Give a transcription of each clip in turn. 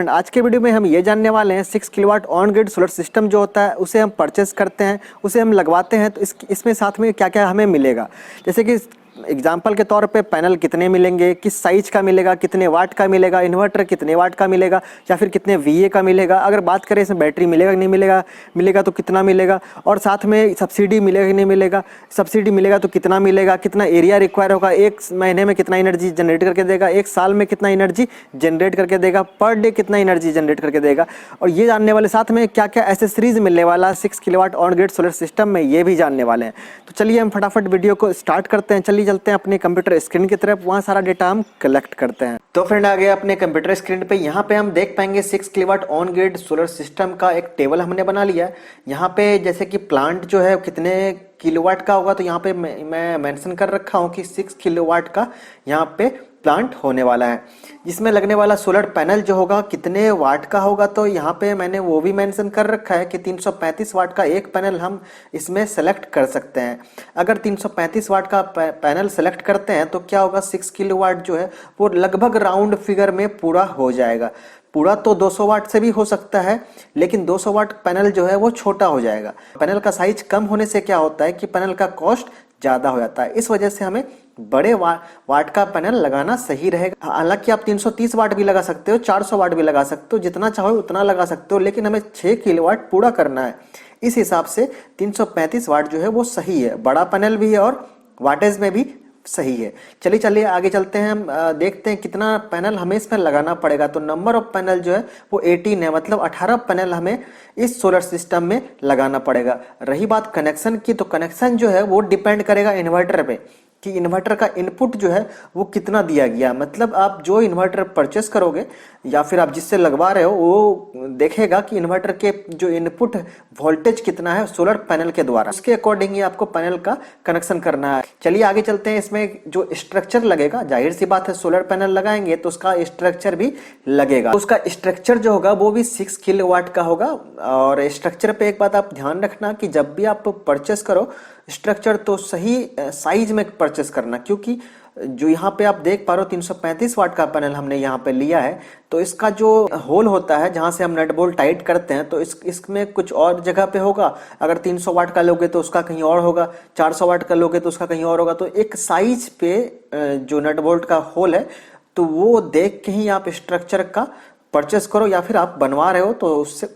आज के वीडियो में हम ये जानने वाले हैं 6 kilowatt on grid solar system जो होता है उसे हम परचेस करते हैं, उसे हम लगवाते हैं तो इसमें साथ में क्या क्या हमें मिलेगा। जैसे कि एग्जाम्पल के तौर पे पैनल कितने मिलेंगे, किस साइज का मिलेगा, कितने वाट का मिलेगा, इन्वर्टर कितने वाट का मिलेगा या फिर कितने वीए का मिलेगा। अगर बात करें इसमें बैटरी मिलेगा कि नहीं मिलेगा, मिलेगा तो कितना मिलेगा, और साथ में सब्सिडी मिलेगा कि नहीं मिलेगा, सब्सिडी मिलेगा तो कितना मिलेगा, कितना एरिया रिक्वायर होगा, एक महीने में कितना एनर्जी जनरेट करके देगा, एक साल में कितना एनर्जी जनरेट करके देगा, पर डे कितना एनर्जी जनरेट करके देगा। और ये जानने वाले साथ में क्या क्या एसेसरीज मिलने वाला 6 kilowatt on grid solar system में, ये भी जानने वाले हैं। तो चलिए हम फटाफट वीडियो को स्टार्ट करते हैं। चलिए चलते हैं अपने कंप्यूटर स्क्रीन की तरफ, वहां सारा डेटा हम कलेक्ट करते हैं। तो फ्रेंड आ गए अपने कंप्यूटर स्क्रीन पे। यहाँ पे हम देख पाएंगे 6 kilowatt on grid solar system का एक टेबल हमने बना लिया है। यहाँ पे जैसे कि प्लांट जो है कितने किलोवाट का होगा, तो यहाँ पे मैं मेंशन कर रखा हूँ कि 6 किलोवाट का यहाँ पे प्लांट होने वाला है। जिसमें लगने वाला सोलर पैनल जो होगा कितने वाट का होगा, तो यहाँ पे मैंने वो भी मेंशन कर रखा है कि 335 वाट का एक पैनल हम इसमें सेलेक्ट कर सकते हैं। अगर 335 वाट का पैनल सेलेक्ट करते हैं तो क्या होगा, 6 किलोवाट जो है वो लगभग राउंड फिगर में पूरा हो जाएगा। पूरा तो 200 वाट से भी हो सकता है, लेकिन 200 वाट पैनल जो है वो छोटा हो जाएगा। पैनल का साइज कम होने से क्या होता है कि पैनल का कॉस्ट ज़्यादा हो जाता है। इस वजह से हमें बड़े वाट का पैनल लगाना सही रहेगा। हालांकि आप 330 वाट भी लगा सकते हो, 400 वाट भी लगा सकते हो, जितना चाहो उतना लगा सकते हो, लेकिन हमें 6 किलोवाट पूरा करना है। इस हिसाब से 335 वाट जो है वो सही है, बड़ा पैनल भी है और वाटेज में भी सही है। चलिए आगे चलते हैं। हम देखते हैं कितना पैनल हमें इसमें लगाना पड़ेगा। तो नंबर ऑफ पैनल जो है वो 18 है, मतलब 18 पैनल हमें इस सोलर सिस्टम में लगाना पड़ेगा। रही बात कनेक्शन की, तो कनेक्शन जो है वो डिपेंड करेगा इन्वर्टर पे कि इन्वर्टर का इनपुट जो है वो कितना दिया गया। मतलब आप जो इन्वर्टर परचेस करोगे या फिर आप जिससे लगवा रहे हो वो देखेगा कि इन्वर्टर के जो इनपुट वोल्टेज कितना है सोलर पैनल के द्वारा, उसके अकॉर्डिंग ही आपको पैनल का कनेक्शन करना है। चलिए आगे चलते हैं। इसमें जो स्ट्रक्चर लगेगा, जाहिर सी बात है सोलर पैनल लगाएंगे तो उसका स्ट्रक्चर भी लगेगा। उसका स्ट्रक्चर जो होगा वो भी 6 किलोवाट का होगा। और स्ट्रक्चर पे एक बात आप ध्यान रखना कि जब भी आप परचेस करो स्ट्रक्चर तो सही साइज में परचेस करना, क्योंकि जो यहाँ पे आप देख पा रहे हो 335 वाट का पैनल हमने यहाँ पे लिया है, तो इसका जो होल होता है जहाँ से हम नट बोल्ट टाइट करते हैं तो इसमें कुछ और जगह पे होगा। अगर 300 वाट का लोगे तो उसका कहीं और होगा, 400 वाट का लोगे तो उसका कहीं और होगा। तो एक साइज पे जो नट बोल्ट का होल है तो वो देख के ही आप स्ट्रक्चर का परचेस करो, या फिर आप बनवा रहे हो तो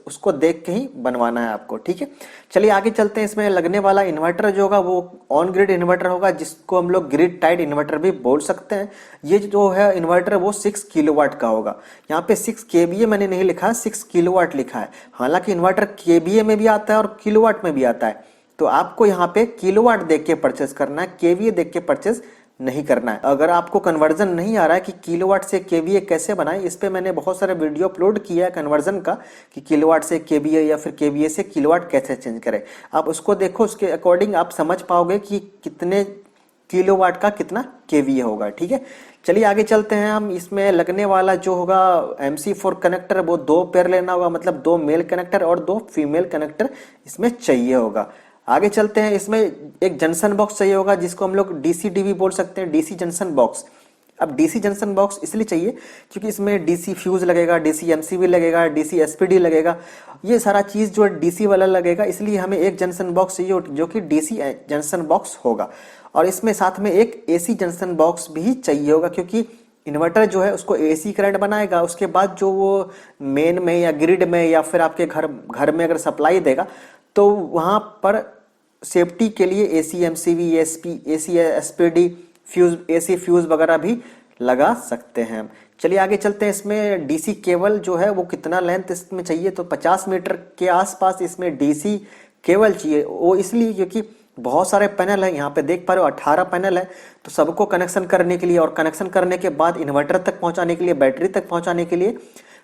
उसको देख के ही बनवाना है आपको, ठीक है। चलिए आगे चलते हैं। इसमें लगने वाला इन्वर्टर जो होगा वो ऑन ग्रिड इन्वर्टर होगा, जिसको हम लोग ग्रिड टाइड इन्वर्टर भी बोल सकते हैं। ये जो है इन्वर्टर वो 6 किलोवाट का होगा। यहाँ पे 6 केवीए मैंने नहीं लिखा है, 6 किलोवाट लिखा है। हालांकि इन्वर्टर केवीए में भी आता है और किलोवाट में भी आता है, तो आपको यहाँ पे किलोवाट देख के परचेस करना है, केवीए देख के परचेस नहीं करना है। अगर आपको कन्वर्जन नहीं आ रहा है कि किलोवाट से केवीए कैसे बनाए, इस पे मैंने बहुत सारे वीडियो अपलोड किया है कन्वर्जन का कि किलोवाट से केवीए या फिर केवीए से किलोवाट कैसे चेंज करें। आप उसको देखो, उसके अकॉर्डिंग आप समझ पाओगे कि कितने किलोवाट का कितना केवीए होगा, ठीक है। चलिए आगे चलते हैं हम। इसमें लगने वाला जो होगा MC4 कनेक्टर वो 2 पेयर लेना होगा, मतलब 2 मेल कनेक्टर और 2 फीमेल कनेक्टर इसमें चाहिए होगा। आगे चलते हैं। इसमें एक जंक्शन बॉक्स चाहिए होगा जिसको हम लोग DC भी बोल सकते हैं, DC जंक्शन बॉक्स। अब DC जंक्शन बॉक्स इसलिए चाहिए क्योंकि इसमें DC फ्यूज लगेगा, DC MCB लगेगा, DC SPD लगेगा। ये सारा चीज जो DC वाला लगेगा, इसलिए हमें एक जंक्शन बॉक्स चाहिए जो कि DC जंक्शन बॉक्स होगा। और इसमें साथ में एक AC जंक्शन बॉक्स भी चाहिए होगा, क्योंकि इन्वर्टर जो है उसको AC करंट बनाएगा। उसके बाद जो वो मेन में या ग्रिड में या फिर आपके घर में अगर सप्लाई देगा तो वहां पर सेफ्टी के लिए AC MCB, AC SPD fuse, AC fuse वगैरह भी लगा सकते हैं। चलिए आगे चलते हैं। इसमें DC केबल जो है वो कितना लेंथ इसमें चाहिए, तो 50 मीटर के आसपास इसमें DC केबल चाहिए। वो इसलिए क्योंकि बहुत सारे पैनल है, यहाँ पे देख पा रहे हो 18 पैनल है, तो सबको कनेक्शन करने के लिए और कनेक्शन करने के बाद इन्वर्टर तक पहुंचाने के लिए, बैटरी तक पहुंचाने के लिए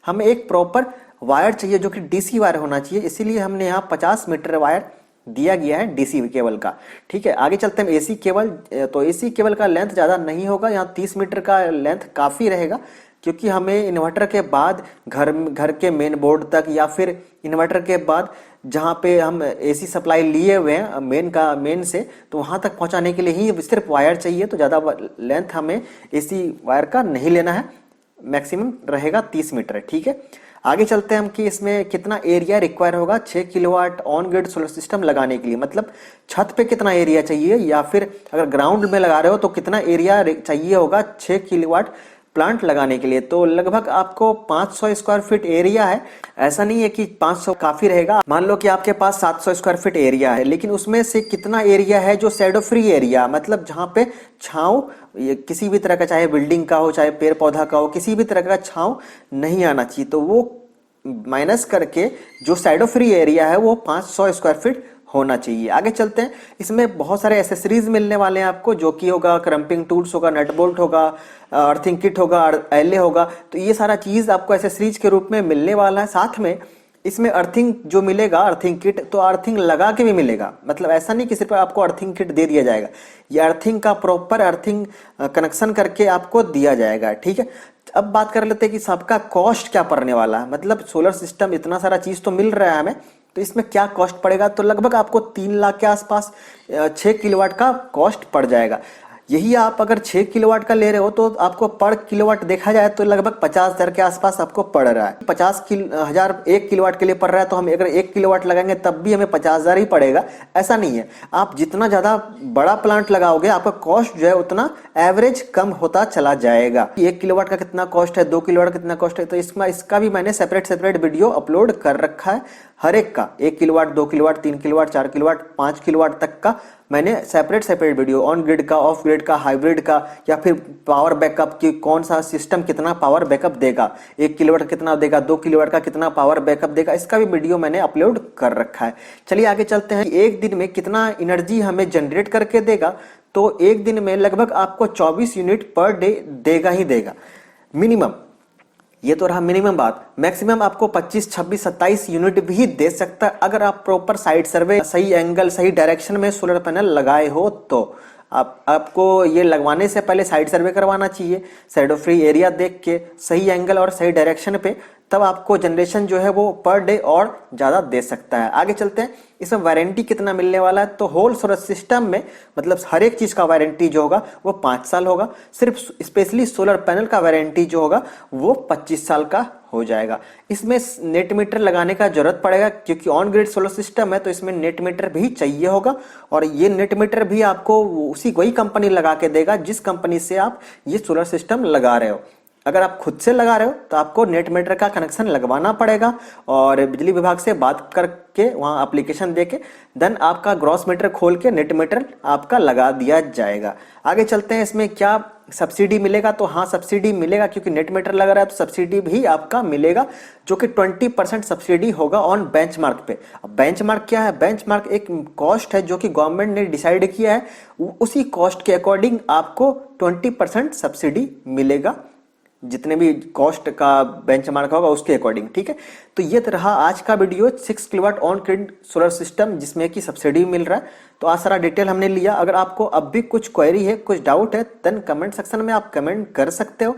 हमें एक प्रॉपर वायर चाहिए जो कि DC वायर होना चाहिए। इसीलिए हमने यहाँ 50 मीटर वायर दिया गया है DC केबल का, ठीक है। आगे चलते हैं AC केबल। तो AC केबल का लेंथ ज़्यादा नहीं होगा, यहाँ 30 मीटर का लेंथ काफ़ी रहेगा, क्योंकि हमें इन्वर्टर के बाद घर के मेन बोर्ड तक या फिर इन्वर्टर के बाद जहाँ पे हम AC सप्लाई लिए हुए हैं मेन से, तो वहाँ तक पहुँचाने के लिए ही सिर्फ वायर चाहिए। तो ज़्यादा लेंथ हमें AC वायर का नहीं लेना है, मैक्सिमम रहेगा 30 मीटर, ठीक है। आगे चलते हैं हम कि इसमें कितना एरिया रिक्वायर होगा 6 kilowatt on grid solar system लगाने के लिए, मतलब छत पे कितना एरिया चाहिए या फिर अगर ग्राउंड में लगा रहे हो तो कितना एरिया चाहिए होगा 6 किलोवाट प्लांट लगाने के लिए। तो लगभग आपको 500 स्क्वायर फीट एरिया है। ऐसा नहीं है कि 500 काफी रहेगा। मान लो कि आपके पास 700 स्क्वायर फीट एरिया है, लेकिन उसमें से कितना एरिया है जो शैडो फ्री एरिया, मतलब जहां पे छांव किसी भी तरह का, चाहे बिल्डिंग का हो चाहे पेड़ पौधा का हो, किसी भी तरह का छांव नहीं आना चाहिए। तो वो माइनस करके जो शैडो फ्री एरिया है वो 500 स्क्वायर फीट होना चाहिए। आगे चलते हैं, इसमें बहुत सारे एसेसरीज मिलने वाले हैं आपको, जो कि होगा क्रम्पिंग टूल्स होगा, नट बोल्ट होगा, अर्थिंग किट होगा, एले होगा। तो ये सारा चीज आपको एसेसरीज के रूप में मिलने वाला है। साथ में इसमें अर्थिंग जो मिलेगा, अर्थिंग किट, तो अर्थिंग लगा के भी मिलेगा। मतलब ऐसा नहीं कि सिर्फ आपको अर्थिंग किट दे दिया जाएगा, ये अर्थिंग का प्रॉपर अर्थिंग कनेक्शन करके आपको दिया जाएगा। ठीक है, अब बात कर लेते हैं कि सबका कॉस्ट क्या पड़ने वाला है। मतलब सोलर सिस्टम इतना सारा चीज तो मिल रहा है हमें, तो इसमें क्या कॉस्ट पड़ेगा। तो लगभग आपको 3 लाख के आसपास 6 किलोवाट का कॉस्ट पड़ जाएगा। यही आप अगर 6 किलोवाट का ले रहे हो तो आपको पर किलोवाट देखा जाए तो लगभग 50,000 के आसपास आपको पड़ रहा है। 50,000 1 किलोवाट के लिए पड़ रहा है, तो हम अगर 1 किलोवाट लगाएंगे तब भी हमें 50,000 ही पड़ेगा। ऐसा नहीं है, आप जितना ज्यादा बड़ा प्लांट लगाओगे आपका कॉस्ट जो है उतना एवरेज कम होता चला जाएगा। 1 किलोवाट का कितना कॉस्ट है, 2 किलोवाट का कितना कॉस्ट है, तो इसका भी मैंने सेपरेट वीडियो अपलोड कर रखा है। हर एक का 1 kilowatt, 2 kilowatt, 3 kilowatt, 4 kilowatt, 5 kilowatt तक का मैंने सेपरेट वीडियो, ऑन ग्रिड का, ऑफ ग्रिड का, हाइब्रिड का, या फिर पावर बैकअप की कौन सा सिस्टम कितना पावर बैकअप देगा, 1 किलोवाट कितना देगा, 2 किलोवाट का कितना पावर बैकअप देगा, इसका भी वीडियो मैंने अपलोड कर रखा है। चलिए आगे चलते हैं। एक दिन में कितना एनर्जी हमें जनरेट करके देगा। तो एक दिन में लगभग आपको 24 यूनिट पर डे देगा ही देगा मिनिमम। ये तो रहा मिनिमम बात। मैक्सिमम आपको 25, 26, 27 यूनिट भी दे सकता है अगर आप प्रॉपर साइड सर्वे, सही एंगल, सही डायरेक्शन में सोलर पैनल लगाए हो। तो आपको ये लगवाने से पहले साइड सर्वे करवाना चाहिए, शैडो फ्री एरिया देख के, सही एंगल और सही डायरेक्शन पे, तब आपको जनरेशन जो है वो पर डे और ज्यादा दे सकता है। आगे चलते हैं, इसमें वारंटी कितना मिलने वाला है। तो होल सोलर सिस्टम में मतलब हर एक चीज का वारंटी जो होगा वो 5 साल होगा। सिर्फ स्पेशली सोलर पैनल का वारंटी जो होगा वो 25 साल का हो जाएगा। इसमें नेट मीटर लगाने का जरूरत पड़ेगा, क्योंकि ऑन ग्रिड सोलर सिस्टम है तो इसमें नेट मीटर भी चाहिए होगा। और ये नेट मीटर भी आपको उसी वही कंपनी लगा के देगा जिस कंपनी से आप ये सोलर सिस्टम लगा रहे हो। अगर आप खुद से लगा रहे हो तो आपको नेट मीटर का कनेक्शन लगवाना पड़ेगा और बिजली विभाग से बात करके वहां एप्लीकेशन देके देन आपका ग्रॉस मीटर खोल के नेट मीटर आपका लगा दिया जाएगा। आगे चलते हैं, इसमें क्या सब्सिडी मिलेगा। तो हाँ, सब्सिडी मिलेगा, क्योंकि नेट मीटर लग रहा है तो सब्सिडी भी आपका मिलेगा, जो कि 20% सब्सिडी होगा ऑन बेंचमार्क पे। अब बेंचमार्क क्या है? बेंचमार्क एक कॉस्ट है जो कि गवर्नमेंट ने डिसाइड किया है, उसी कॉस्ट के अकॉर्डिंग आपको 20% सब्सिडी मिलेगा, जितने भी कॉस्ट का बेंचमार्क होगा उसके अकॉर्डिंग। ठीक है, तो ये रहा आज का video 6 kilowatt on grid solar system जिसमें कि सब्सिडी मिल रहा है। तो आज सारा डिटेल हमने लिया। अगर आपको अब भी कुछ क्वेरी है, कुछ डाउट है, देन कमेंट सेक्शन में आप कमेंट कर सकते हो।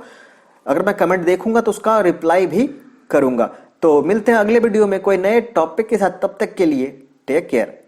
अगर मैं कमेंट देखूंगा तो उसका रिप्लाई भी करूंगा। तो मिलते हैं अगले वीडियो में कोई नए टॉपिक के साथ, तब तक के लिए टेक केयर।